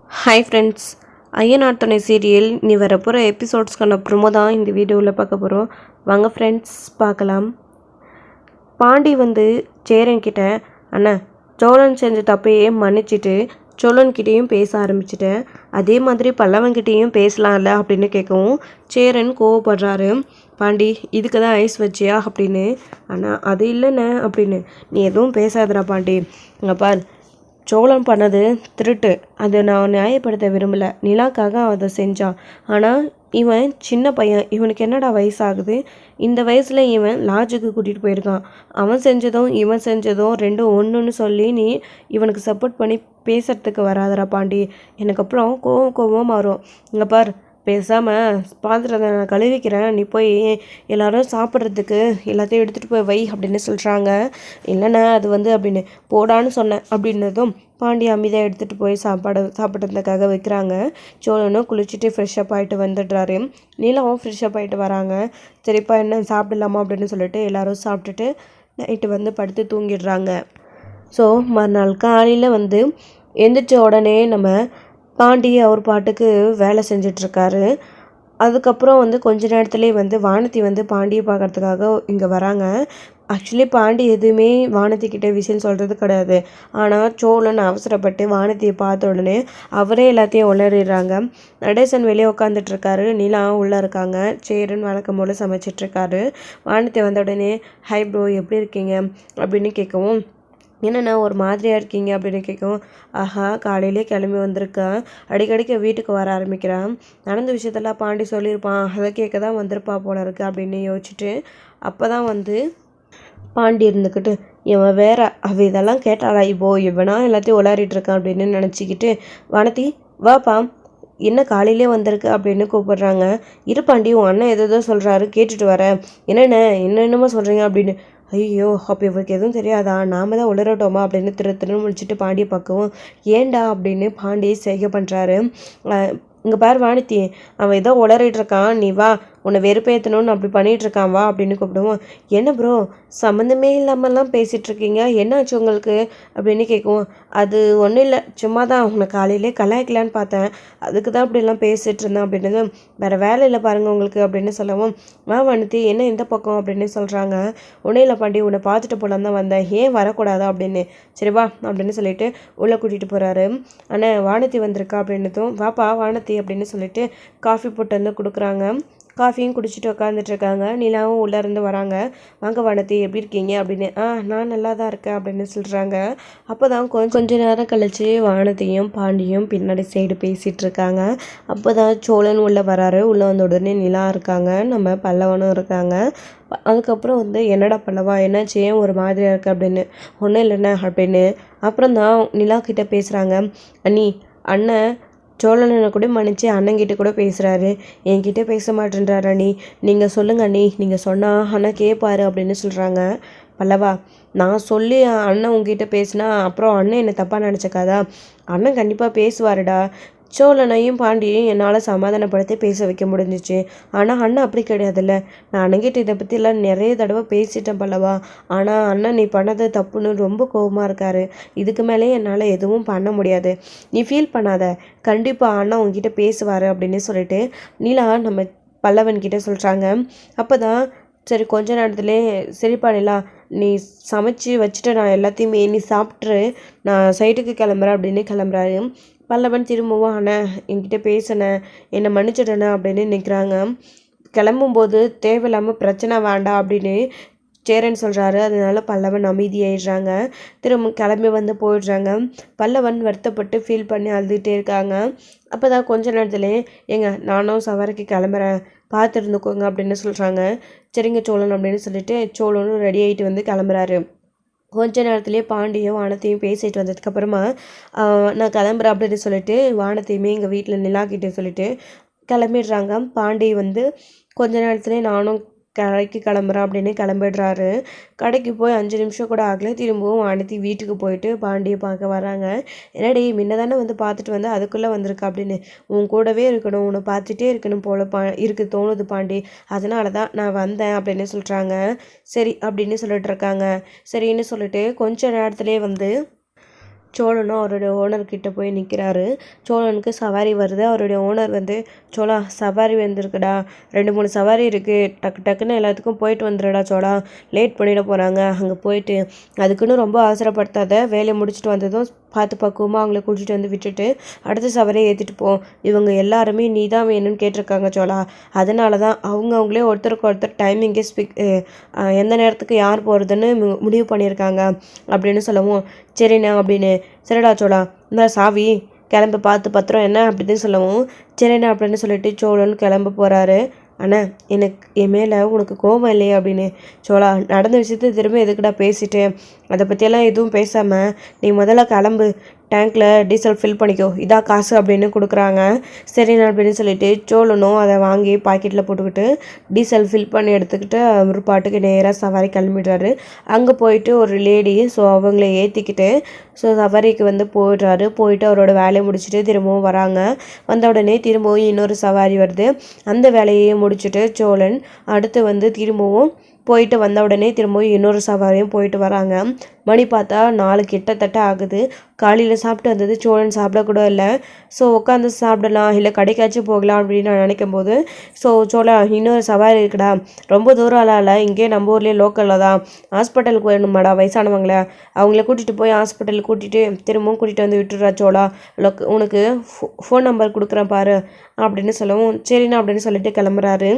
Hi friends, Ayyanar துணை serial நீ வரப்போகிற எபிசோட்ஸ்க்கான ப்ரோமோ தான் இந்த வீடியோவில் பார்க்க போகிறோம். வாங்க ஃப்ரெண்ட்ஸ் பார்க்கலாம். பாண்டி சேரன்கிட்ட, அண்ணா சோழன் செஞ்ச தப்பையே மன்னிச்சிட்டு சோழன்கிட்டேயும் பேச ஆரம்பிச்சிட்டேன், அதே மாதிரி பல்லவன்கிட்டேயும் பேசலாம்ல அப்படின்னு கேட்கவும் சேரன் கோவப்படுறாரு. பாண்டி இதுக்கு தான் ஐஸ் வச்சியா அப்படின்னு. ஆனால் அது இல்லைண்ணே அப்படின்னு. நீ எதுவும் பேசாதடா பாண்டி, இங்கே பார், சோழன் பண்ணது திருட்டு, அதை நான் நியாயப்படுத்த விரும்பலை. நிலாக்காக அதை செஞ்சான். ஆனால் இவன் சின்ன பையன், இவனுக்கு என்னடா வயசாகுது? இந்த வயசில் இவன் லாட்ஜுக்கு கூட்டிகிட்டு போயிருக்கான். அவன் செஞ்சதும் இவன் செஞ்சதும் ரெண்டும் ஒன்றுன்னு சொல்லி நீ இவனுக்கு சப்போர்ட் பண்ணி பேசுறதுக்கு வராதடா பாண்டி. எனக்கு அப்புறம் கோவம் வரும். இங்கே பார், பேசாமல் பாத்திரத்தை நான் கழுவிக்கிறேன், நீ போய் எல்லோரும் சாப்பிட்றதுக்கு எல்லாத்தையும் எடுத்துகிட்டு போய் வை அப்படின்னு சொல்கிறாங்க. இல்லைண்ணா அது அப்படின்னு போடான்னு சொன்னேன் அப்படின்னதும் பாண்டி அமைதியாக எடுத்துகிட்டு போய் சாப்பிட்றதுக்காக வைக்கிறாங்க. சோழனும் குளிச்சுட்டு ஃப்ரெஷ்ஷப் ஆகிட்டு வந்துடுறாரு. நீலாவும் ஃப்ரெஷ்ஷப் ஆகிட்டு வராங்க. சரிப்பா என்ன சாப்பிடலாமா அப்படின்னு சொல்லிட்டு எல்லோரும் சாப்பிட்டுட்டு நைட்டு படுத்து தூங்கிடுறாங்க. ஸோ மறுநாள் காலையில் எந்திரிச்ச உடனே நம்ம பாண்டி அவர் பாட்டுக்கு வேலை செஞ்சிட்ருக்காரு. அதுக்கப்புறம் கொஞ்ச நேரத்துலேயே வானதி பாண்டியை பார்க்குறதுக்காக இங்கே வராங்க. ஆக்சுவலி பாண்டி எதுவுமே வானதிக்கிட்ட விஷயம் சொல்கிறது கிடையாது. ஆனால் சோழன் அவசரப்பட்டு வானதியை பார்த்த உடனே அவரே எல்லாத்தையும் உளறிடுறாங்க. நடேசன் வெளியே உட்காந்துட்ருக்காரு, நிலா உள்ளே இருக்காங்க. சேரன் வழக்கம் போல் சமைச்சிட்ருக்காரு. வானதி வந்த உடனே ஹை ப்ரோ எப்படி இருக்கீங்க அப்படின்னு கேட்கவும், என்னென்னா ஒரு மாதிரியாக இருக்கீங்க அப்படின்னு கேட்கும். ஆஹா காலையிலே கிளம்பி வந்திருக்கேன், அடிக்கடிக்கு வீட்டுக்கு வர ஆரம்பிக்கிறேன், நடந்த விஷயத்தெல்லாம் பாண்டி சொல்லியிருப்பான், அதை கேட்க தான் வந்திருப்பா போல இருக்கு அப்படின்னு யோசிச்சுட்டு அப்போ தான் பாண்டி இருந்துக்கிட்டு, இவன் வேற அவ இதெல்லாம் கேட்டாளா இப்போ இவனா எல்லாத்தையும் உளாரிட்டுருக்கான் அப்படின்னு நினச்சிக்கிட்டு, வானதி வாப்பா என்ன காலையிலே வந்திருக்கு அப்படின்னு கூப்பிடுறாங்க. இருப்பாண்டி உன் அண்ணன் எதோ சொல்கிறாரு கேட்டுட்டு வரேன், என்னென்னமோ சொல்கிறீங்க அப்படின்னு. ஐயோ அப்போ இவருக்கு எதுவும் தெரியாதா, நாம தான் உளரட்டோமா அப்படின்னு திருன்னு முடிச்சுட்டு பாண்டியை பார்க்கவும், ஏண்டா அப்படின்னு பாண்டியை செய்கை பண்ணுறாரு. இங்கே பாரு வானதி, அவன் ஏதோ உளறிட்டு இருக்கான், நீ வா உன்னை வெறுப்பேற்றணும்னு அப்படி பண்ணிகிட்ருக்கான் வா அப்படின்னு கூப்பிடுவோம். என்ன ப்ரோ சம்மந்தமே இல்லாமல்லாம் பேசிகிட்ருக்கீங்க, என்னாச்சு உங்களுக்கு அப்படின்னு கேட்குவோம். அது ஒன்றும் இல்லை, சும்மா தான் உன்னை காலையிலே கலாய்க்கலான்னு பார்த்தேன், அதுக்கு தான் அப்படிலாம் பேசிகிட்டு இருந்தேன் அப்படின்னு. வேறு வேலை இல்லை பாருங்கள் உங்களுக்கு அப்படின்னு சொல்லவும், வா வானதி என்ன இந்த பக்கம் அப்படின்னு சொல்கிறாங்க. ஒன்றும் இல்லை பாண்டி உன்னை பார்த்துட்டு போகலான்னு தான் வந்தேன், ஏன் வரக்கூடாதா அப்படின்னு. சரி வா அப்படின்னு சொல்லிட்டு உள்ளே கூட்டிகிட்டு போகிறாரு. ஆனால் வானதி வந்திருக்கா அப்படின்னதும், வாப்பா வானதி அப்படின்னு சொல்லிட்டு காஃபி போட்டு கொடுக்குறாங்க. காஃபியும் குடிச்சிட்டு உட்காந்துட்ருக்காங்க. நிலாவும் உள்ளேருந்து வராங்க. வாங்க வானதி எப்படி இருக்கீங்க அப்படின்னு. நான் நல்லா தான் இருக்கேன் அப்படின்னு சொல்கிறாங்க. அப்போ தான் கொஞ்ச நேரம் கழித்து வானதியும் பாண்டியும் பின்னாடி சைடு பேசிகிட்ருக்காங்க. அப்போ தான் சோழன் உள்ளே வராரு. உள்ளே வந்த உடனே நிலா இருக்காங்க, நம்ம பல்லவனும் இருக்காங்க. அதுக்கப்புறம் என்னடா பல்லவா என்னாச்சு ஏன் ஒரு மாதிரியாக இருக்குது அப்படின்னு. ஒன்றும் இல்லைண்ணே அப்படின்னு. அப்புறம் தான் நிலா கிட்டே பேசுகிறாங்க. அண்ணன் சோழனை கூட மன்னிச்சு அண்ணங்கிட்ட கூட பேசுகிறாரு, என்கிட்ட பேச மாட்டேன்றாரு அண்ணி, நீங்கள் சொல்லுங்கள் அண்ணி, நீங்கள் சொன்னால் அண்ணன் கேட்பாரு அப்படின்னு சொல்கிறாங்க. பல்லவா நான் சொல்லி அண்ணன் உங்ககிட்ட பேசினா அப்புறம் அண்ணன் என்னை தப்பாக நினச்சக்காதா, அண்ணன் கண்டிப்பாக பேசுவாருடா. சோழனையும் பாண்டியையும் என்னால் சமாதானப்படுத்தி பேச வைக்க முடிஞ்சிச்சு. ஆனால் அண்ணன் அப்படி கிடையாதுல்ல, நான் அண்ணங்கிட்ட இதை பற்றிலாம் நிறைய தடவை பேசிட்டேன் பல்லவா. ஆனால் அண்ணன் நீ பண்ணது தப்புன்னு ரொம்ப கோபமாக இருக்காரு. இதுக்கு மேலே என்னால் எதுவும் பண்ண முடியாது, நீ ஃபீல் பண்ணாத, கண்டிப்பாக அண்ணன் உங்ககிட்ட பேசுவார் அப்படின்னு சொல்லிட்டு நீலா நம்ம பல்லவன்கிட்ட சொல்கிறாங்க. அப்போ தான் சரி கொஞ்ச நேரத்துலேயே சரிப்பா நிலா நீ சமைச்சு வச்சுட்டு நான் எல்லாத்தையுமே நீ சாப்பிட்ரு, நான் சைட்டுக்கு கிளம்புறேன் அப்படின்னு கிளம்புறாரு. பல்லவன் திரும்பவும் அண்ணன் என்கிட்ட பேசினேன், என்னை மன்னிச்சிட்டேண்ணே அப்படின்னு நிற்கிறாங்க. கிளம்பும்போது தேவையில்லாமல் பிரச்சனை வேண்டாம் அப்படின்னு சேரன் சொல்கிறாரு. அதனால பல்லவன் அமைதியாயிடுறாங்க. திரும்ப கிளம்பி போயிடுறாங்க. பல்லவன் வருத்தப்பட்டு ஃபீல் பண்ணி அழுதுகிட்டே இருக்காங்க. அப்போ தான் கொஞ்ச நேரத்துலேயே ஏங்க நானும் சவாரிக்கு கிளம்புறேன் பார்த்து இருந்துக்கோங்க அப்படின்னு சொல்கிறாங்க. சரிங்க சோழன் அப்படின்னு சொல்லிட்டு சோழனும் ரெடி ஆகிட்டு கிளம்புறாரு. கொஞ்ச நேரத்துலேயே பாண்டியும் வானத்தையும் பேசிட்டு வந்ததுக்கப்புறமா நான் கிளம்புறேன் அப்படின்னு சொல்லிட்டு வானத்தையுமே எங்கள் வீட்டில் நிலாக்கிட்டே சொல்லிட்டு கிளம்பிடுறாங்க. பாண்டி கொஞ்ச நேரத்துலேயே நானும் கடைக்கு கிளம்புறேன் அப்படின்னு கிளம்பிடுறாரு. கடைக்கு போய் 5 நிமிஷம் கூட ஆகலை, திரும்பவும் வானதி வீட்டுக்கு போயிட்டு பாண்டியை பார்க்க வராங்க. என்னடி முன்ன தானே பார்த்துட்டு வந்தேன், அதுக்குள்ளே வந்திருக்கா அப்படின்னு. உன் கூடவே இருக்கணும், உன்னை பார்த்துட்டே இருக்கணும் போல இருக்கு தோணுது பாண்டி, அதனால தான் நான் வந்தேன் அப்படின்னு சொல்கிறாங்க. சரி அப்படின்னு சொல்லிட்டு இருக்காங்க. சரின்னு சொல்லிட்டு கொஞ்ச நேரத்துலேயே சோழனும் அவருடைய ஓனர்கிட்ட போய் நிற்கிறாரு. சோழனுக்கு சவாரி வருது. அவருடைய ஓனர் வந்து, சோழா சவாரி வந்திருக்குடா, 2-3 சவாரி இருக்குது, டக்கு டக்குன்னு எல்லாத்துக்கும் போயிட்டு வந்துடுடா சோழா, லேட் பண்ணிட போகிறாங்க அங்கே போயிட்டு, அதுக்குன்னு ரொம்ப அவசரப்படுத்தாத, வேலையை முடிச்சுட்டு வந்ததும் பார்த்து பக்குவமாக அவங்கள கூட்டிகிட்டு வந்து விட்டுட்டு அடுத்த சவாரியை ஏற்றிட்டு போ. இவங்க எல்லாருமே நீ தான் வேணும்னு கேட்டிருக்காங்க சோழா, அதனால தான் அவங்களே ஒருத்தருக்கு ஒருத்தர் டைமிங்கே எந்த நேரத்துக்கு யார் போகிறதுன்னு முடிவு பண்ணியிருக்காங்க அப்படின்னு சொல்லவும், சரிண்ணா அப்படின்னு, சரிடா சோழா இந்த சாவி, கிளம்பி பார்த்து பத்திரம் என்ன அப்படின்னு சொல்லவும், சரிண்ணா அப்படின்னு சொல்லிட்டு சோழன் கிளம்ப போகிறாரு. அண்ணா எனக்கு என் மேலே உனக்கு கோபம் இல்லையா அப்படின்னு, சோழா நடந்த விஷயத்த திரும்ப எதுக்குடா பேசிட்டு, அதை பற்றியெல்லாம் எதுவும் பேசாமல் நீ முதல்ல கிளம்பு, டேங்க்கில் டீசல் ஃபில் பண்ணிக்கோ, இதா காசு அப்படின்னு கொடுக்குறாங்க. சரிண்ணா அப்படின்னு சொல்லிட்டு சோழனும் அதை வாங்கி பாக்கெட்டில் போட்டுக்கிட்டு டீசல் ஃபில் பண்ணி எடுத்துக்கிட்டு ஒரு பாட்டுக்கு நேராக சவாரி கிளம்பிடுறாரு. அங்கே போயிட்டு ஒரு லேடி, ஸோ அவங்கள ஏற்றிக்கிட்டு ஸோ சவாரிக்கு வந்து போயிடுறாரு. போயிட்டு அவரோட வேலையை முடிச்சுட்டு திரும்பவும் வராங்க. வந்த உடனே திரும்பவும் இன்னொரு சவாரி வருது. அந்த வேலையை முடிச்சுட்டு சோழன் அடுத்து வந்து திரும்பவும் போயிட்டு வந்த உடனே திரும்பவும் இன்னொரு சவாரியும் போயிட்டு வராங்க. மணி பார்த்தா 4 கிட்டத்தட்ட ஆகுது. காலையில் சாப்பிட்டு வந்தது சோழன் சாப்பிடக்கூட இல்லை. ஸோ உட்காந்து சாப்பிடலாம், இல்லை கடைக்காச்சும் போகலாம் அப்படின்னு நான் நினைக்கும் போது, ஸோ சோழா இன்னொரு சவாரி இருக்குடா, ரொம்ப தூரம்லாம் இல்லை, இங்கே நம்ம ஊர்லேயே லோக்கலில் தான், ஹாஸ்பிட்டலுக்கு வேணுமாடா வயசானவங்கள, அவங்கள கூட்டிகிட்டு போய் ஹாஸ்பிட்டலுக்கு கூட்டிகிட்டு திரும்பவும் கூட்டிகிட்டு வந்து விட்டுடுறா சோழா, உனக்கு ஃபோன் நம்பர் கொடுக்குறேன் பாரு அப்படின்னு சொல்லவும், சரிண்ணா அப்படின்னு சொல்லிட்டு கிளம்புறாரு.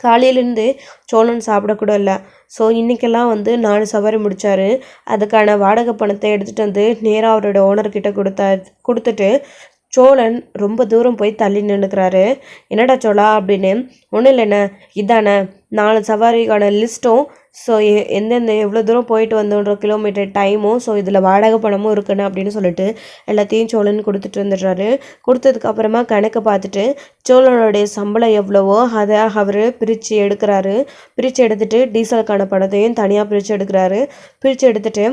காலையிலேருந்து சோழன் சாப்பிடக்கூட இல்லை. ஸோ இன்றைக்கெல்லாம் வந்து 4 சவாரி முடித்தார். அதுக்கான வாடகை பணத்தை எடுத்துகிட்டு வந்து நேராக அவரோட ஓனர்கிட்ட கொடுத்துட்டு சோழன் ரொம்ப தூரம் போய் தள்ளி நின்றுக்கிறாரு. என்னடா சோழா அப்படின்னு, ஒன்றும் இல்லைண்ணே, இதானே 4 சவாரிக்கான லிஸ்ட்டும், ஸோ எந்தெந்த எவ்வளோ தூரம் போயிட்டு வந்தோன்ற கிலோமீட்டர் டைமும், ஸோ இதில் வாடகை பணமும் இருக்குன்னு அப்படின்னு சொல்லிட்டு எல்லாத்தையும் சோழன் கொடுத்துட்டு வந்துடுறாரு. கொடுத்ததுக்கப்புறமா கணக்கை பார்த்துட்டு சோழனுடைய சம்பளம் எவ்வளவோ அதை அவர் பிரித்து எடுக்கிறாரு. பிரித்து எடுத்துகிட்டு டீசலுக்கான பணத்தையும் தனியாக பிரித்து எடுக்கிறாரு. பிரித்து எடுத்துகிட்டு,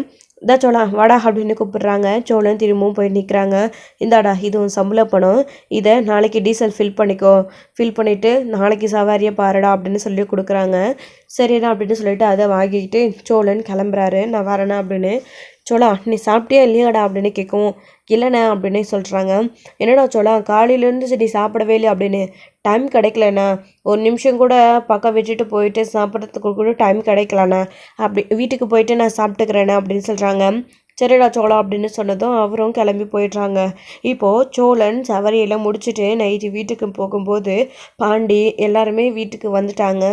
இதா சோழா வாடா அப்படின்னு கூப்பிடுறாங்க. சோழன் திரும்பவும் போய் நிற்கிறாங்க. இந்தாடா இது உன் சம்பள பணம், இதை நாளைக்கு டீசல் ஃபில் பண்ணிக்கோ, ஃபில் பண்ணிவிட்டு நாளைக்கு சவாரியை பாருடா அப்படின்னு சொல்லி கொடுக்குறாங்க. சரிடா அப்படின்னு சொல்லிட்டு அதை வாங்கிக்கிட்டு சோழன் கிளம்புறாரு. நான் வரேண்ணா அப்படின்னு. சோழா நீ சாப்பிட்டியா இல்லையாடா அப்படின்னு கேட்கவும், இல்லைண்ணே அப்படின்னு சொல்கிறாங்க. என்னடா சோழா காலையிலேருந்து சரி சாப்பிடவே இல்லை அப்படின்னு, டைம் கிடைக்கலண்ணா, ஒரு நிமிஷம் கூட பக்கம் வச்சுட்டு போயிட்டு சாப்பிட்றதுக்கு கூட டைம் கிடைக்கலண்ணா, அப்படி வீட்டுக்கு போயிட்டு நான் சாப்பிட்டுக்கிறேண்ணே அப்படின்னு சொல்கிறாங்க. சரிடா சோழா அப்படின்னு சொன்னதும் அவரும் கிளம்பி போயிடுறாங்க. இப்போது சோழன் சவாரியெல்லாம் முடிச்சுட்டு நைட்டு வீட்டுக்கு போகும்போது பாண்டி எல்லாருமே வீட்டுக்கு வந்துட்டாங்க.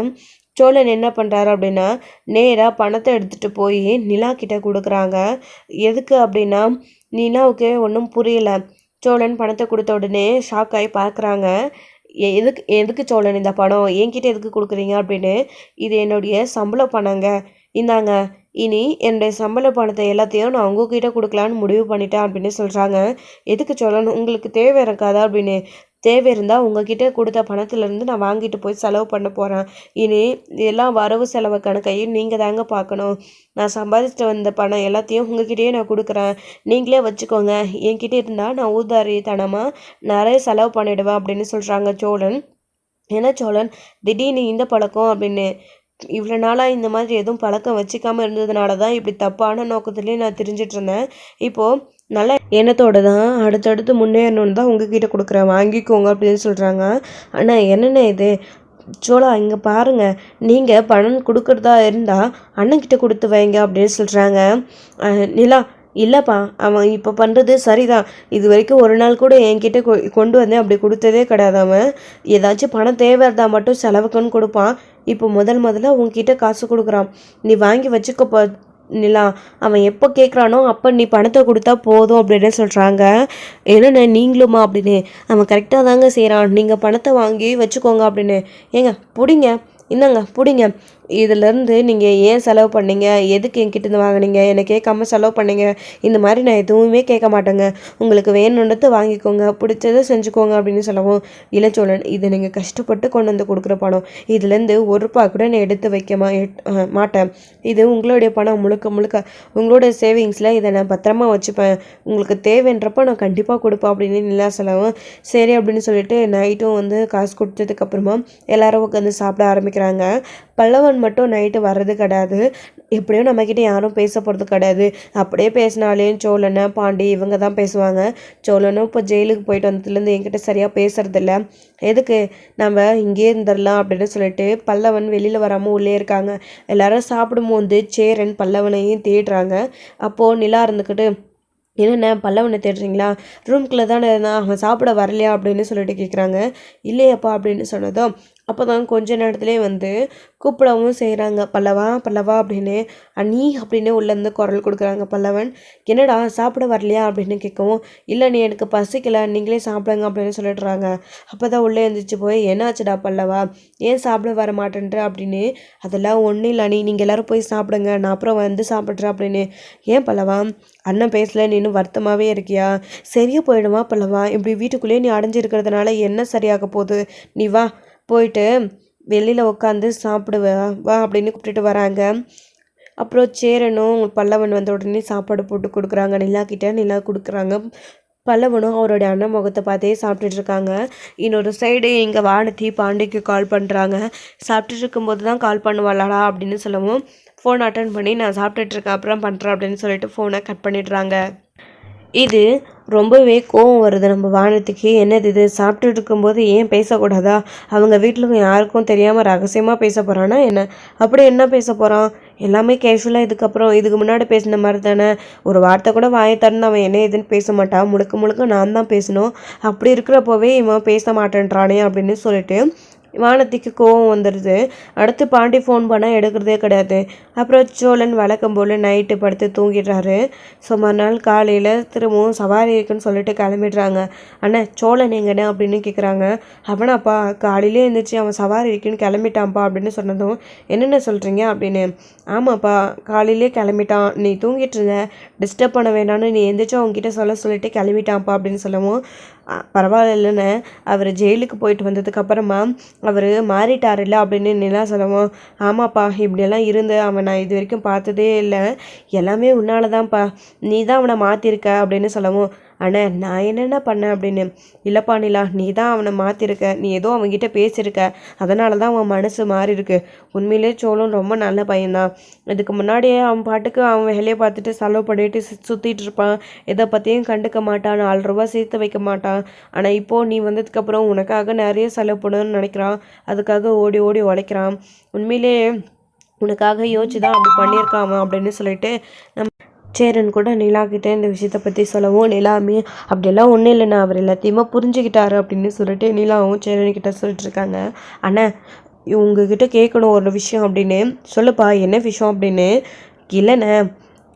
சோழன் என்ன பண்ணுறாரு அப்படின்னா, நேராக பணத்தை எடுத்துகிட்டு போய் நிலா கிட்ட கொடுக்குறாங்க. எதுக்கு அப்படின்னா, நிலாவுக்கு ஒன்றும் புரியல. சோழன் பணத்தை கொடுத்த உடனே ஷாக் ஆகி பார்க்குறாங்க. எதுக்கு எதுக்கு சோழன் இந்த பணம் என்கிட்ட எதுக்கு கொடுக்குறீங்க அப்படின்னு. இது என்னுடைய சம்பள பணங்க, இந்தாங்க, இனி என்னுடைய சம்பள பணத்தை எல்லாத்தையும் நான் உங்ககிட்ட கொடுக்கலான்னு முடிவு பண்ணிட்டேன் அப்படின்னு சொல்கிறாங்க. எதுக்கு சோழன், உங்களுக்கு தேவை இருக்காதா அப்படின்னு. தேவை இருந்தால் உங்ககிட்ட கொடுத்த பணத்துலேருந்து நான் வாங்கிட்டு போய் செலவு பண்ண போகிறேன். இனி எல்லாம் வரவு செலவு கணக்கையும் நீங்கள் தாங்க பார்க்கணும். நான் சம்பாதிச்சுட்டு வந்த பணம் எல்லாத்தையும் உங்ககிட்டயே நான் கொடுக்குறேன், நீங்களே வச்சுக்கோங்க. என்கிட்ட இருந்தால் நான் ஊதாரித்தனமாக நிறைய செலவு பண்ணிடுவேன் அப்படின்னு சொல்கிறாங்க சோழன். ஏன்னா சோழன் திடீர்னு இந்த பழக்கம் அப்படின்னு, இவ்வளோ நாளாக இந்த மாதிரி எதுவும் பழக்கம் வச்சுக்காமல் இருந்ததுனால தான் இப்படி தப்பான நோக்கத்துலேயே நான் தெரிஞ்சிட்டு இருந்தேன். இப்போது நல்ல எண்ணத்தோடு தான் அடுத்தடுத்து முன்னேறணுன்னு தான் உங்ககிட்ட கொடுக்குறேன், வாங்கிக்கோங்க அப்படின்னு சொல்கிறாங்க. ஆனால் என்னென்ன இது சோழா, இங்கே பாருங்கள், நீங்கள் பணம் கொடுக்குறதா இருந்தால் அண்ணன்கிட்ட கொடுத்து வைங்க அப்படின்னு சொல்கிறாங்க. நிலா, இல்லைப்பா அவன் இப்போ பண்ணுறது சரிதான், இது வரைக்கும் ஒரு நாள் கூட என்கிட்ட கொண்டு வந்தேன் அப்படி கொடுத்ததே கிடையாது. அவன் ஏதாச்சும் பணம் தேவை இருந்தால் மட்டும் செலவுக்குன்னு கொடுப்பான். இப்போ முதல்ல உன்கிட்ட காசு கொடுக்குறான், நீ வாங்கி வச்சுக்கப்போ நிலா, அவன் எப்போ கேட்குறானோ அப்போ நீ பணத்தை கொடுத்தா போதும் அப்படின்னு சொல்கிறாங்க. என்னென்ன நீங்களுமா அப்படின்னு, அவன் கரெக்டாக தாங்க செய்கிறான், நீங்கள் பணத்தை வாங்கி வச்சுக்கோங்க அப்படின்னு. ஏங்க பிடிங்க, இந்தாங்க பிடிங்க, இதிலேருந்து நீங்கள் ஏன் செலவு பண்ணீங்க, எதுக்கு என்கிட்டேருந்து வாங்கினீங்க, என்னை கேட்காம செலவு பண்ணீங்க, இந்த மாதிரி நான் எதுவுமே கேட்க மாட்டேங்க, உங்களுக்கு வேணுன்றதை வாங்கிக்கோங்க, பிடிச்சதை செஞ்சுக்கோங்க அப்படின்னு சொல்லவும், இளச்சோழன், இதை நீங்கள் கஷ்டப்பட்டு கொண்டு வந்து கொடுக்குற பணம், இதுலேருந்து ஒரு ரூபா கூட நான் எடுத்து வைக்க மாட்டேன், இது உங்களுடைய பணம், முழுக்க உங்களோட சேவிங்ஸில் இதை நான் பத்திரமா வச்சுப்பேன், உங்களுக்கு தேவைன்றப்போ நான் கண்டிப்பாக கொடுப்பேன் அப்படின்னு நிலா சொல்லவும், சரி அப்படின்னு சொல்லிட்டு நைட்டும் வந்து காசு கொடுத்ததுக்கப்புறமா எல்லாரும் உட்காந்து சாப்பிட ஆரம்பிக்க ஆரம்பிக்கிறாங்க. பல்லவன் மட்டும் நைட்டு வர்றது கிடையாது. எப்படியும் நம்மக்கிட்ட யாரும் பேச போகிறது கிடையாது. அப்படியே பேசினாலே சோழன் பாண்டி இவங்க தான் பேசுவாங்க. சோழனும் இப்போ ஜெயிலுக்கு போயிட்டு வந்ததுலேருந்து என்கிட்ட சரியாக பேசுறதில்ல. எதுக்கு நம்ம இங்கே இருந்துடலாம் அப்படின்னு சொல்லிட்டு பல்லவன் வெளியில் வராமல் உள்ளே இருக்காங்க. எல்லாரும் சாப்பிடும்போது சேரன் பல்லவனையும் தேடுறாங்க. அப்போது நிலா இருந்துக்கிட்டு, என்னென்ன பல்லவனை தேடுறீங்களா? ரூம்குள்ளே தானே இருந்தான், அவன் சாப்பிட வரலையா அப்படின்னு சொல்லிட்டு கேட்குறாங்க. இல்லையாப்பா அப்படின்னு சொன்னதும் அப்போ தான் கொஞ்ச நேரத்துலேயே வந்து கூப்பிடவும் செய்கிறாங்க. பல்லவா பல்லவா அப்படின்னு. அண்ணி அப்படின்னு உள்ளேருந்து குரல் கொடுக்குறாங்க. பல்லவன் என்னடா சாப்பிட வரலையா அப்படின்னு கேட்கவும், இல்லை நீ எனக்கு பசிக்கலை, நீங்களே சாப்பிடுங்க அப்படின்னு சொல்லிடுறாங்க. அப்போ தான் உள்ளே எழுந்திரிச்சு போய், என்னாச்சுடா பல்லவா, ஏன் சாப்பிட வர மாட்டேன்ற அப்படின்னு. அதெல்லாம் ஒன்றும் இல்லை அண்ணி, நீங்கள் எல்லோரும் போய் சாப்பிடுங்க, நான் அப்புறம் வந்து சாப்பிட்றேன் அப்படின்னு. ஏன் பல்லவா அண்ணன் பேசல, நீ இன்னும் வருத்தமாகவே இருக்கியா? சரியாக போயிடுமா பல்லவா? இப்படி வீட்டுக்குள்ளேயே நீ அடைஞ்சிருக்கிறதுனால என்ன சரியாக போகுது? நீ வா போயிட்டு வெளியில் உட்காந்து சாப்பிடுவா வா அப்படின்னு கூப்பிட்டுட்டு வராங்க. அப்புறம் சேரனும் பல்லவன் வந்த உடனே சாப்பாடு போட்டு கொடுக்குறாங்க நிலா கிட்ட. நிலா கொடுக்குறாங்க. பல்லவனும் அவருடைய அண்ணன் முகத்தை பார்த்தே சாப்பிட்டுட்டு இருக்காங்க. இன்னொரு சைடு இங்கே வானதி பாண்டிக்கு கால் பண்ணுறாங்க. சாப்பிட்டுட்டு இருக்கும்போது தான் கால் பண்ணுவாளாடா அப்படின்னு சொல்லவும், ஃபோன் அட்டன் பண்ணி நான் சாப்பிட்டுட்டு இருக்கேன் அப்புறம் பண்ணுறேன் அப்படின்னு சொல்லிட்டு ஃபோனை கட் பண்ணிடுறாங்க. இது ரொம்பவே கோவம் வருது நம்ம வானத்துக்கு. என்னது இது, சாப்பிட்டுட்டு இருக்கும்போது ஏன் பேசக்கூடாதா? அவங்க வீட்டில் யாருக்கும் தெரியாமல் ரகசியமாக பேச போகிறானா என்ன? அப்படி என்ன பேச போகிறான்? எல்லாமே கேஷுவலாக இதுக்கு முன்னாடி பேசின மாதிரி தானே. ஒரு வார்த்தை கூட வாயை தரணும் அவன் என்ன ஏதுன்னு பேச மாட்டான். முழுக்க முழுக்க நான் தான் பேசணும். அப்படி இருக்கிறப்போவே இவன் பேச மாட்டேன்றானே அப்படின்னு சொல்லிட்டு வானதிக்கு கோவம் வந்துடுது. அடுத்து பாண்டி ஃபோன் பண்ணால் எடுக்கிறதே கிடையாது. அப்புறம் சோழன் வழக்கம் போல் நைட்டு படுத்து தூங்கிடுறாரு. ஸோ மறுநாள் காலையில் திரும்பவும் சவாரி இருக்குன்னு சொல்லிட்டு கிளம்பிடுறாங்க. அண்ணா சோழன் எங்கண்ணே அப்படின்னு கேட்குறாங்க. அவனாப்பா காலையிலே எழுந்திரிச்சு அவன் சவாரி இருக்குன்னு கிளம்பிட்டான்ப்பா அப்படின்னு சொன்னதும், என்னென்ன சொல்கிறீங்க அப்படின்னு. ஆமாப்பா காலையிலே கிளம்பிட்டான், நீ தூங்கிட்டு இருந்த, டிஸ்டர்ப் பண்ண வேண்டாம்னு நீ எந்திரிச்சு அவங்ககிட்ட சொல்லிட்டு கிளம்பிட்டான்ப்பா அப்படின்னு சொல்லவும், பரவாயில்லன்னு அவர் ஜெயிலுக்கு போயிட்டு வந்ததுக்கப்புறமா அவர் மாறிட்டாரில்ல அப்படின்னு நிலா சொல்லவும், ஆமாப்பா இப்படியெல்லாம் இருந்து அவன் நான் இது வரைக்கும் பார்த்ததே இல்லை, எல்லாமே உன்னால தான்ப்பா, நீ தான் அவனை மாற்றிருக்க அப்படின்னு சொல்லவும், அண்ணே நான் என்னென்ன பண்ணேன் அப்படின்னு. இல்லைப்பா நிலா, நீ தான் அவனை மாற்றிருக்க, நீ ஏதோ அவன்கிட்ட பேசியிருக்க, அதனால தான் அவன் மனசு மாறி இருக்கு. உண்மையிலே சோழன் ரொம்ப நல்ல பையன்தான். இதுக்கு முன்னாடியே அவன் பாட்டுக்கு அவன் வேலையை பார்த்துட்டு செலவு பண்ணிட்டு சுற்றிட்டு இருப்பான், எதை பற்றியும் கண்டுக்க மாட்டான், 4 ரூபா சேர்த்து வைக்க மாட்டான். ஆனால் இப்போது நீ வந்ததுக்கப்புறம் உனக்காக நிறைய செலவு பண்ணணும்னு நினைக்கிறான், அதுக்காக ஓடி ஓடி உழைக்கிறான். உண்மையிலே உனக்காக யோசிச்சு தான் அப்படி பண்ணியிருக்கான் அப்படின்னு சொல்லிட்டு நம்ம சேரன் கூட நிலாக்கிட்ட இந்த விஷயத்தை பற்றி சொல்லவும், நிலாமே அப்படியெல்லாம் ஒன்றும் இல்லைண்ணா, அவர் எல்லாத்தையுமே புரிஞ்சுக்கிட்டாரு அப்படின்னு சொல்லிட்டு நிலாவும் சேரன்கிட்ட சொல்லிட்டு இருக்காங்க. அண்ணா உங்ககிட்ட கேட்கணும் ஒரு விஷயம் அப்படின்னு. சொல்லுப்பா என்ன விஷயம் அப்படின்னு. இல்லைண்ணே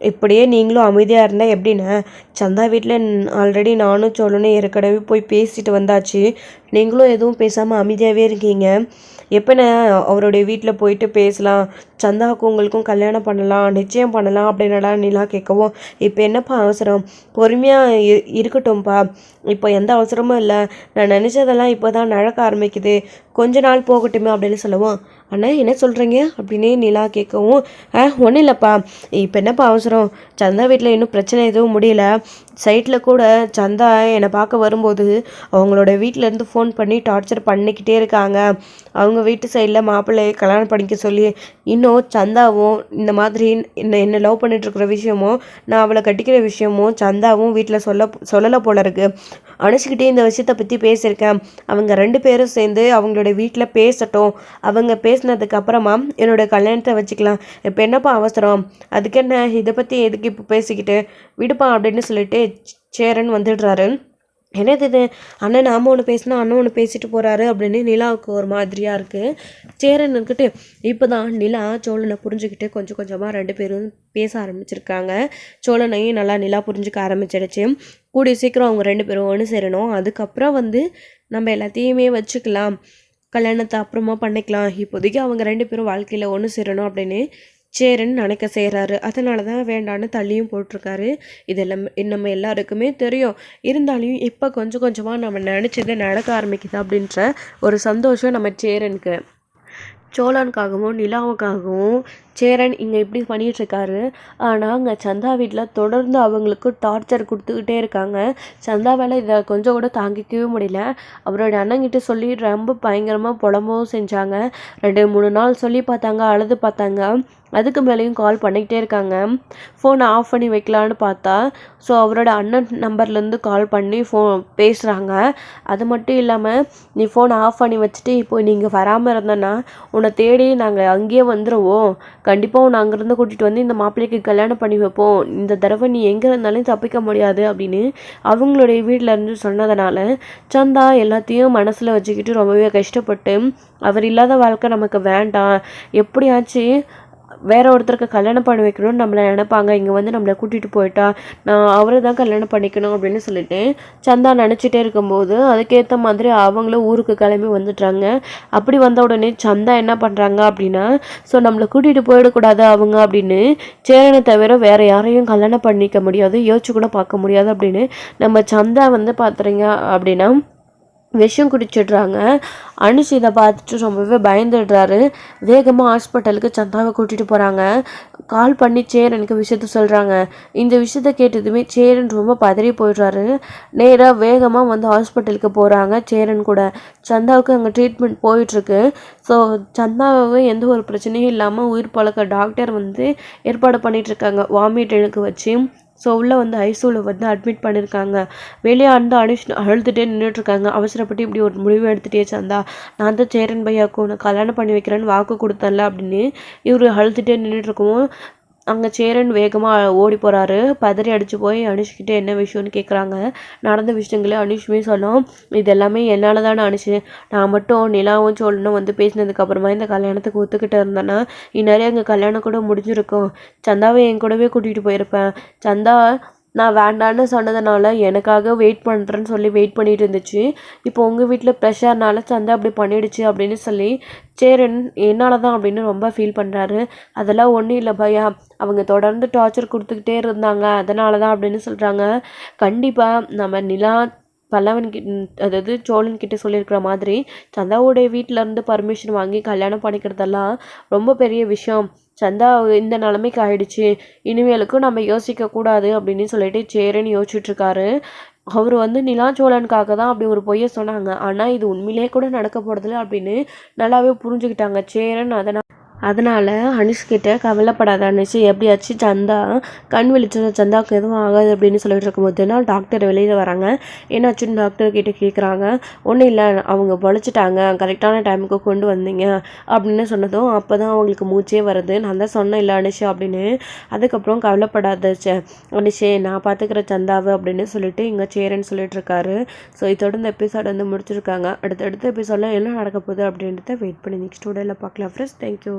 இப்படியே நீங்களும் அமைதியாக இருந்தால் எப்படிண்ணே? சந்தா வீட்டில் ஆல்ரெடி நானும் சோழனும் ஏற்கனவே போய் பேசிட்டு வந்தாச்சு, நீங்களும் எதுவும் பேசாமல் அமைதியாகவே இருக்கீங்க. எப்போண்ணே அவருடைய வீட்டில் போயிட்டு பேசலாம், சந்தாவுக்கும் உங்களுக்கும் கல்யாணம் பண்ணலாம், நிச்சயம் பண்ணலாம் அப்படின்னடா நிலா கேட்கவும், இப்போ என்னப்பா அவசரம், பொறுமையாக இருக்கட்டும்ப்பா, இப்போ எந்த அவசரமும் இல்லை, நான் நினச்சதெல்லாம் இப்போ தான் நடக்க ஆரம்பிக்குது, கொஞ்ச நாள் போகட்டுமே அப்படின்னு சொல்லவும், அண்ணா என்ன சொல்கிறீங்க அப்படின்னு நிலா கேட்கவும், ஒன்றும் இல்லைப்பா, இப்போ என்னப்பா அவசரம், சந்தா வீட்டில் இன்னும் பிரச்சனை எதுவும் முடியல, சைட்டில் கூட சந்தா என்னை பார்க்க வரும்போது அவங்களோட வீட்டிலேருந்து ஃபோன் பண்ணி டார்ச்சர் பண்ணிக்கிட்டே இருக்காங்க. அவங்க வீட்டு சைடில் மாப்பிள்ளையை கல்யாணம் பண்ணிக்க சொல்லி, இன்னும் சந்தாவும் இந்த மாதிரி என்னை லவ் பண்ணிகிட்ருக்கிற விஷயமும் நான் அவளை கட்டிக்கிற விஷயமும் சந்தாவும் வீட்டில் சொல்லலை போல இருக்குது. அனுச்சிக்கிட்டே இந்த விஷயத்தை பற்றி பேசியிருக்கேன். அவங்க 2 பேரும் சேர்ந்து அவங்களோட வீட்டில் பேசட்டும், அவங்க பேசினதுக்கு அப்புறமா என்னோடய கல்யாணத்தை வச்சுக்கலாம், இப்போ என்னப்பா அவசரம், அதுக்கு என்ன இதை பற்றி எதுக்கு இப்போ பேசிக்கிட்டு, விடுப்பா அப்படின்னு சொல்லிட்டு சேரன் வந்துடுறாரு. என்னது இது, அண்ணன் நாம ஒன்று பேசினா அண்ணன் ஒன்று பேசிட்டு போகிறாரு அப்படின்னு நிலாவுக்கு ஒரு மாதிரியாக இருக்குது. சேரன் இருக்கிட்டு இப்போ தான் நிலா சோழனை புரிஞ்சுக்கிட்டு கொஞ்சம் கொஞ்சமாக 2 பேரும் பேச ஆரம்பிச்சிருக்காங்க. சோழனையும் நல்லா நிலா புரிஞ்சுக்க ஆரம்பிச்சிடுச்சு. கூடிய சீக்கிரம் அவங்க 2 பேரும் ஒன்று சேரணும், அதுக்கப்புறம் வந்து நம்ம எல்லாத்தையுமே வச்சுக்கலாம், கல்யாணத்தை அப்புறமா பண்ணிக்கலாம், இப்போதைக்கு அவங்க 2 பேரும் வாழ்க்கையில் ஒன்று சேரணும் அப்படின்னு சேரன் நினைக்க செய்கிறாரு. அதனால தான் வேண்டான்னு தள்ளியும் போட்டிருக்காரு. இதெல்லாம் நம்ம எல்லாருக்குமே தெரியும். இருந்தாலும் இப்போ கொஞ்சம் கொஞ்சமாக நம்ம நினச்சது நடக்க ஆரம்பிக்குது அப்படின்ற ஒரு சந்தோஷம் நம்ம சேரனுக்கு. சோழனுக்காகவும் நிலாவுக்காகவும் சேரன் இங்கே இப்படி பண்ணிகிட்ருக்காரு. ஆனால் அங்கே சந்தா வீட்டில் தொடர்ந்து அவங்களுக்கு டார்ச்சர் கொடுத்துக்கிட்டே இருக்காங்க. சந்தாவால் இதை கொஞ்சம் கூட தாங்கிக்கவே முடியல. அவரோட அண்ணங்கிட்ட சொல்லி ரொம்ப பயங்கரமாக புலம்பவும் செஞ்சாங்க. 2-3 நாள் சொல்லி பார்த்தாங்க, அழுது பார்த்தாங்க. அதுக்கு மேலேயும் கால் பண்ணிக்கிட்டே இருக்காங்க. ஃபோனை ஆஃப் பண்ணி வைக்கலான்னு பார்த்தா ஸோ அவரோட அண்ணன் நம்பர்லேருந்து கால் பண்ணி பேசுகிறாங்க. அது மட்டும் இல்லாமல் நீ ஃபோனை ஆஃப் பண்ணி வச்சுட்டு இப்போ நீங்கள் வராமல் இருந்தேன்னா உன்னை தேடி நாங்கள் அங்கேயே வந்துடுவோம், கண்டிப்பாக உன்னை அங்கேருந்து கூட்டிகிட்டு வந்து இந்த மாப்பிள்ளைக்கு கல்யாணம் பண்ணி வைப்போம், இந்த தடவை நீ எங்கே இருந்தாலும் தப்பிக்க முடியாது அப்படின்னு அவங்களுடைய வீட்டிலேருந்து சொன்னதுனால சந்தா எல்லாத்தையும் மனசில் வச்சுக்கிட்டு ரொம்பவே கஷ்டப்பட்டு அவர் இல்லாத வாழ்க்கை நமக்கு வேண்டாம், எப்படியாச்சு வேற ஒருத்தருக்கு கல்யாணம் பண்ணி வைக்கணும்னு நம்மளை நினைப்பாங்க, இங்கே வந்து நம்மளை கூட்டிகிட்டு போயிட்டா நான் அவரை தான் கல்யாணம் பண்ணிக்கணும் அப்படின்னு சொல்லிட்டு சந்தா நினச்சிட்டே இருக்கும்போது அதுக்கேற்ற மாதிரி அவங்களும் ஊருக்கு கிளம்பி வந்துட்டாங்க. அப்படி வந்த உடனே சந்தா என்ன பண்ணுறாங்க அப்படின்னா ஸோ நம்மளை கூட்டிகிட்டு போயிடக்கூடாது அவங்க அப்படின்னு சேரனை தவிர வேற யாரையும் கல்யாணம் பண்ணிக்க முடியாது, யோசிச்சு கூட பார்க்க முடியாது அப்படின்னு நம்ம சந்தா வந்து பார்த்துறீங்க அப்படின்னா விஷம் குடிச்சிடுறாங்க. அனுஷ் இதை பார்த்துட்டு ரொம்பவே பயந்துடுறாரு. வேகமாக ஹாஸ்பிட்டலுக்கு சந்தாவை கூட்டிகிட்டு போகிறாங்க. கால் பண்ணி சேரனுக்கு விஷயத்த சொல்கிறாங்க. இந்த விஷயத்த கேட்டதுமே சேரன் ரொம்ப பதறி போயிடுறாரு. நேராக வேகமாக வந்து ஹாஸ்பிட்டலுக்கு போகிறாங்க. சேரன் கூட சந்தாவுக்கு அங்கே ட்ரீட்மெண்ட் போயிட்டுருக்கு. ஸோ சந்தாவை எந்த ஒரு பிரச்சனையும் இல்லாமல் உயிர் பழக்க டாக்டர் வந்து ஏற்பாடு பண்ணிகிட்ருக்காங்க வாமிட் எனக்கு வச்சு. ஸோ உள்ளே வந்து ஐசியூவில் வந்து அட்மிட் பண்ணியிருக்காங்க. வெளியே அந்த அனுஷ் அழுதுகிட்டே நின்றுட்டுருக்காங்க. அவசரப்பட்டு இப்படி ஒரு முடிவு எடுத்துகிட்டே சந்தா, நான் தான் சேரன் பையாவுக்கு உன்னை கல்யாணம் பண்ணி வைக்கிறேன்னு வாக்கு கொடுத்தேன்ல அப்படின்னு இவர் அழுதுகிட்டே நின்றுட்டுருக்கவும் அங்கே சேரன் வேகமாக ஓடி போகிறாரு. பதறி அடித்து போய் அனுஷ்கிட்ட என்ன விஷயம்னு கேட்குறாங்க. நடந்த விஷயங்களே அனுஷ்மே சொன்னோம், இது எல்லாமே என்னால் தானே அனுஷ், நான் மட்டும் நிலாவும் சோழனும் வந்து பேசினதுக்கப்புறமா இந்த கல்யாணத்துக்கு ஒத்துக்கிட்டு இருந்தேன்னா இந்நேரம் எங்கள் கல்யாணம் கூட முடிஞ்சிருக்கும், சந்தாவை என் கூடவே கூட்டிகிட்டு போயிருப்பேன். சந்தா நான் வேண்டான்னு சொன்னதுனால எனக்காக வெயிட் பண்ணுறேன்னு சொல்லி வெயிட் பண்ணிட்டு இருந்துச்சு. இப்போ உங்கள் வீட்டில் ப்ரெஷர்னால சந்தா அப்படி பண்ணிடுச்சு அப்படின்னு சொல்லி சேரன் என்னால் தான் அப்படின்னு ரொம்ப ஃபீல் பண்ணுறாரு. அதெல்லாம் ஒன்றும் இல்லை பையா, அவங்க தொடர்ந்து டார்ச்சர் கொடுத்துக்கிட்டே இருந்தாங்க, அதனால தான் அப்படின்னு சொல்கிறாங்க. கண்டிப்பாக நம்ம நிலா அதாவது சோழன்கிட்ட சொல்லியிருக்கிற மாதிரி சந்தாவுடைய வீட்டிலேருந்து பர்மிஷன் வாங்கி கல்யாணம் பண்ணிக்கிறதெல்லாம் ரொம்ப பெரிய விஷயம். சந்தா இந்த நிலைமைக்கு ஆயிடுச்சு, இனிமேலுக்கும் நம்ம யோசிக்கக்கூடாது அப்படின்னு சொல்லிட்டு சேரன் யோசிச்சுட்ருக்காரு. அவர் வந்து நிலாச்சோழனுக்காக தான் அப்படி ஒரு பொய்யை சொன்னாங்க, ஆனால் இது உண்மையிலே கூட நடக்க போகிறதில்ல அப்படின்னு நல்லாவே புரிஞ்சுக்கிட்டாங்க சேரன். அதனால் அனுஷ்கிட்ட கவலைப்படாத அனுஷ், எப்படியாச்சும் சந்தா கண் விழிச்ச சந்தாவுக்கு எதுவும் ஆகாது அப்படின்னு சொல்லிட்டு இருக்கும்போது தான் டாக்டர் வெளியில் வராங்க. என்னாச்சுன்னு டாக்டர்கிட்ட கேட்குறாங்க. ஒன்றும் இல்லை, அவங்க பொழைச்சிட்டாங்க, கரெக்டான டைமுக்கு கொண்டு வந்தீங்க அப்படின்னு சொன்னதும் அப்போ தான் அவங்களுக்கு மூச்சே வருது. நான் தான் சொன்னேன் இல்லை அனுஷ் அப்படின்னு. அதுக்கப்புறம் கவலைப்படாத அனுஷே, நான் பார்த்துக்கிற சந்தாவை அப்படின்னு சொல்லிட்டு இங்கே சேரன்னு சொல்லிட்டு இருக்காரு. ஸோ இதோட இந்த எபிசோட் வந்து முடிச்சிருக்காங்க. அடுத்த எபிசோடில் என்ன நடக்க போகுது அப்படின்றத வெயிட் பண்ணி நெக்ஸ்ட் வீடியோவில் பார்க்கலாம் ஃப்ரெண்ட்ஸ். தேங்க்யூ.